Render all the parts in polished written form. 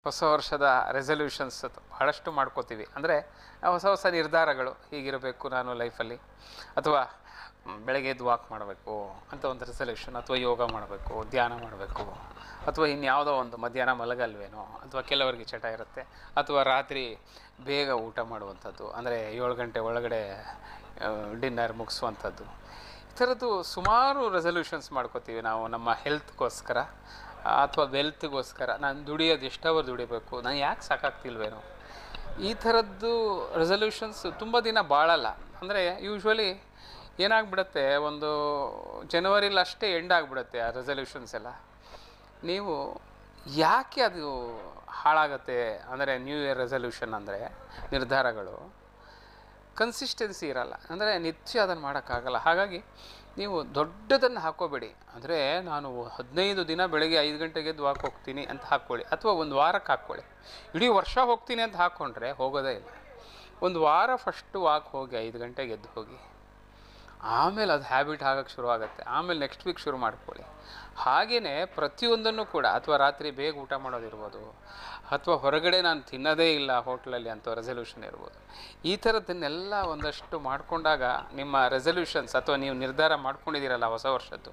ಹೊಸ ವರ್ಷದ ರೆಸಲ್ಯೂಷನ್ಸ್ ಭಾಳಷ್ಟು ಮಾಡ್ಕೋತೀವಿ. ಅಂದರೆ ಹೊಸ ಹೊಸ ನಿರ್ಧಾರಗಳು ಹೀಗಿರಬೇಕು ನಾನು ಲೈಫಲ್ಲಿ, ಅಥವಾ ಬೆಳಗ್ಗೆ ಎದ್ದು ವಾಕ್ ಮಾಡಬೇಕು ಅಂತ ಒಂದು ರೆಸಲ್ಯೂಷನ್, ಅಥವಾ ಯೋಗ ಮಾಡಬೇಕು, ಧ್ಯಾನ ಮಾಡಬೇಕು, ಅಥವಾ ಇನ್ಯಾವುದೋ ಒಂದು ಮಧ್ಯಾಹ್ನ ಮಲಗಲ್ವೇನೋ, ಅಥವಾ ಕೆಲವರಿಗೆ ಚಟ ಇರುತ್ತೆ, ಅಥವಾ ರಾತ್ರಿ ಬೇಗ ಊಟ ಮಾಡುವಂಥದ್ದು, ಅಂದರೆ 7 ಗಂಟೆ ಒಳಗಡೆ ಡಿನ್ನರ್ ಮುಗಿಸುವಂಥದ್ದು. ಈ ಥರದ್ದು ಸುಮಾರು ರೆಸಲ್ಯೂಷನ್ಸ್ ಮಾಡ್ಕೋತೀವಿ ನಾವು ನಮ್ಮ ಹೆಲ್ತ್ಗೋಸ್ಕರ ಅಥವಾ ವೆಲ್ತ್ಗೋಸ್ಕರ. ನಾನು ದುಡಿಯೋದು ಎಷ್ಟು ಅವರ್ ದುಡಿಬೇಕು, ನಾನು ಯಾಕೆ ಸಾಕಾಗ್ತಿಲ್ವೇನೋ, ಈ ಥರದ್ದು ರೆಸಲ್ಯೂಷನ್ಸ್ ತುಂಬ ದಿನ ಬಾಳಲ್ಲ. ಅಂದರೆ ಯೂಶ್ವಲಿ ಏನಾಗ್ಬಿಡುತ್ತೆ, ಒಂದು ಜನವರಿಲಿ ಅಷ್ಟೇ ಎಂಡ್ ಆಗಿಬಿಡುತ್ತೆ ಆ ರೆಸಲ್ಯೂಷನ್ಸ್ ಎಲ್ಲ. ನೀವು ಯಾಕೆ ಅದು ಹಾಳಾಗತ್ತೆ ಅಂದರೆ ನ್ಯೂ ಇಯರ್ ರೆಸಲ್ಯೂಷನ್ ಅಂದರೆ ನಿರ್ಧಾರಗಳು ಕನ್ಸಿಸ್ಟೆನ್ಸಿ ಇರಲ್ಲ, ಅಂದರೆ ನಿತ್ಯ ಅದನ್ನು ಮಾಡೋಕ್ಕಾಗಲ್ಲ. ಹಾಗಾಗಿ ನೀವು ದೊಡ್ಡದನ್ನು ಹಾಕೋಬೇಡಿ. ಅಂದರೆ ನಾನು 15 ದಿನ ಬೆಳಗ್ಗೆ 5 ಗಂಟೆಗೆ ಎದ್ದು ವಾಕ್ ಹೋಗ್ತೀನಿ ಅಂತ ಹಾಕ್ಕೊಳ್ಳಿ, ಅಥವಾ ಒಂದು ವಾರಕ್ಕೆ ಹಾಕ್ಕೊಳ್ಳಿ. ಇಡೀ ವರ್ಷ ಹೋಗ್ತೀನಿ ಅಂತ ಹಾಕ್ಕೊಂಡ್ರೆ ಹೋಗೋದೇ ಇಲ್ಲ. ಒಂದು ವಾರ ಫಸ್ಟು ವಾಕ್ ಹೋಗಿ 5 ಗಂಟೆಗೆ ಎದ್ದು ಹೋಗಿ, ಆಮೇಲೆ ಅದು ಹ್ಯಾಬಿಟ್ ಆಗೋಕ್ಕೆ ಶುರು ಆಗುತ್ತೆ. ಆಮೇಲೆ ನೆಕ್ಸ್ಟ್ ವೀಕ್ ಶುರು ಮಾಡ್ಕೊಳ್ಳಿ. ಹಾಗೆಯೇ ಪ್ರತಿಯೊಂದನ್ನು ಕೂಡ, ಅಥವಾ ರಾತ್ರಿ ಬೇಗ ಊಟ ಮಾಡೋದಿರ್ಬೋದು, ಅಥವಾ ಹೊರಗಡೆ ನಾನು ತಿನ್ನೋದೇ ಇಲ್ಲ ಹೋಟ್ಲಲ್ಲಿ ಅಂತ ರೆಸಲ್ಯೂಷನ್ ಇರ್ಬೋದು. ಈ ಥರದ್ದನ್ನೆಲ್ಲ ಒಂದಷ್ಟು ಮಾಡಿಕೊಂಡಾಗ ನಿಮ್ಮ ರೆಸಲ್ಯೂಷನ್ಸ್ ಅಥವಾ ನೀವು ನಿರ್ಧಾರ ಮಾಡ್ಕೊಂಡಿದ್ದೀರಲ್ಲ ಹೊಸ ವರ್ಷದ್ದು,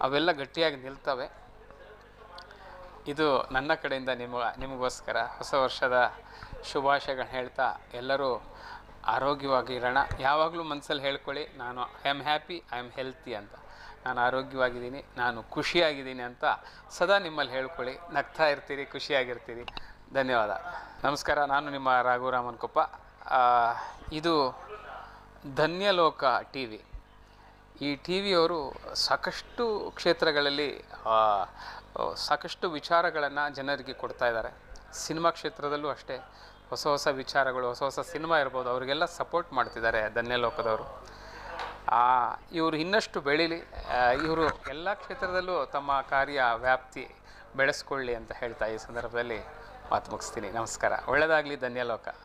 ಅವೆಲ್ಲ ಗಟ್ಟಿಯಾಗಿ ನಿಲ್ತವೆ. ಇದು ನನ್ನ ಕಡೆಯಿಂದ ನಿಮಗೋಸ್ಕರ ಹೊಸ ವರ್ಷದ ಶುಭಾಶಯಗಳನ್ನ ಹೇಳ್ತಾ, ಎಲ್ಲರೂ ಆರೋಗ್ಯವಾಗಿರೋಣ. ಯಾವಾಗಲೂ ಮನಸ್ಸಲ್ಲಿ ಹೇಳ್ಕೊಳ್ಳಿ, ನಾನು I am happy, I am healthy ಅಂತ. ನಾನು ಆರೋಗ್ಯವಾಗಿದ್ದೀನಿ, ನಾನು ಖುಷಿಯಾಗಿದ್ದೀನಿ ಅಂತ ಸದಾ ನಿಮ್ಮಲ್ಲಿ ಹೇಳ್ಕೊಳ್ಳಿ. ನಗ್ತಾ ಇರ್ತೀರಿ, ಖುಷಿಯಾಗಿರ್ತೀರಿ. ಧನ್ಯವಾದ. ನಮಸ್ಕಾರ. ನಾನು ನಿಮ್ಮ ರಾಘುರಾಮನ್ ಕೊಪ್ಪ. ಇದು ಧನ್ಯಲೋಕ ಟಿ ವಿ. ಈ ಟಿ ವಿಯವರು ಸಾಕಷ್ಟು ಕ್ಷೇತ್ರಗಳಲ್ಲಿ ಸಾಕಷ್ಟು ವಿಚಾರಗಳನ್ನು ಜನರಿಗೆ ಕೊಡ್ತಾ ಇದ್ದಾರೆ. ಸಿನಿಮಾ ಕ್ಷೇತ್ರದಲ್ಲೂ ಅಷ್ಟೇ ಹೊಸ ಹೊಸ ವಿಚಾರಗಳು, ಹೊಸ ಹೊಸ ಸಿನಿಮಾ ಇರ್ಬೋದು, ಅವರಿಗೆಲ್ಲ ಸಪೋರ್ಟ್ ಮಾಡ್ತಿದ್ದಾರೆ ಧನ್ಯಲೋಕದವರು. ಇವರು ಇನ್ನಷ್ಟು ಬೆಳೀಲಿ, ಇವರು ಎಲ್ಲ ಕ್ಷೇತ್ರದಲ್ಲೂ ತಮ್ಮ ಕಾರ್ಯ ವ್ಯಾಪ್ತಿ ಬೆಳೆಸ್ಕೊಳ್ಳಿ ಅಂತ ಹೇಳ್ತಾ ಈ ಸಂದರ್ಭದಲ್ಲಿ ಮಾತು ಮುಗಿಸ್ತೀನಿ. ನಮಸ್ಕಾರ. ಒಳ್ಳೆಯದಾಗಲಿ. ಧನ್ಯಲೋಕ.